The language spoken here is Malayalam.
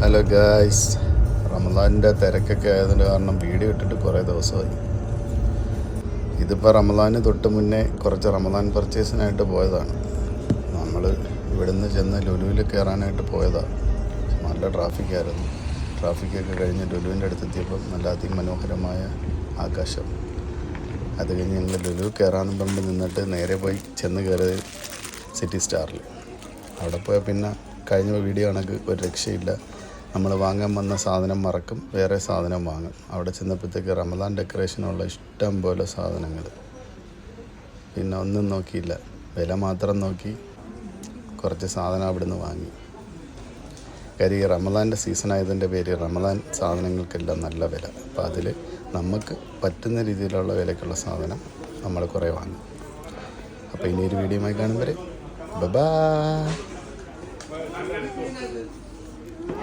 ഹലോ ഗായ്സ്, റമദാനിൻ്റെ തിരക്കൊക്കെ ആയതിന് കാരണം വീഡിയോ ഇട്ടിട്ട് കുറേ ദിവസമായി. ഇതിപ്പോൾ റമദാന് തൊട്ട് മുന്നേ കുറച്ച് റമദാൻ പർച്ചേസിനായിട്ട് പോയതാണ്. നമ്മൾ ഇവിടുന്ന് ചെന്ന് ലുലുവിൽ കയറാനായിട്ട് പോയതാണ്. നല്ല ട്രാഫിക്കായിരുന്നു. ട്രാഫിക്കൊക്കെ കഴിഞ്ഞ് ലുലുവിൻ്റെ അടുത്തെത്തിയപ്പോൾ നല്ല അതിമനോഹരമായ ആകാശം. അത് കഴിഞ്ഞ് ഞങ്ങൾ ലുലു കയറാമെന്ന് പറഞ്ഞ് നിന്നിട്ട് നേരെ പോയി ചെന്ന് കയറിയത് സിറ്റി സ്റ്റാറിൽ. അവിടെ പോയാൽ പിന്നെ കഴിഞ്ഞ വീഡിയോ കണക്ക് ഒരു രക്ഷയില്ല. നമ്മൾ വാങ്ങാൻ വന്ന സാധനം മറക്കും, വേറെ സാധനം വാങ്ങും. അവിടെ ചെന്നപ്പോഴത്തേക്ക് റമദാൻ ഡെക്കറേഷനുള്ള ഇഷ്ടം പോലെ സാധനങ്ങൾ. പിന്നെ ഒന്നും നോക്കിയില്ല, വില മാത്രം നോക്കി കുറച്ച് സാധനം അവിടുന്ന് വാങ്ങി. കാര്യം ഈ റമദാൻ്റെ സീസൺ ആയതിൻ്റെ പേര് റമദാൻ സാധനങ്ങൾക്കെല്ലാം നല്ല വില. അപ്പോൾ അതിൽ നമുക്ക് പറ്റുന്ന രീതിയിലുള്ള വിലക്കുള്ള സാധനം നമ്മൾ കുറേ വാങ്ങും. അപ്പോൾ ഇനിയൊരു വീഡിയോയുമായി കാണും വരെ ബൈ.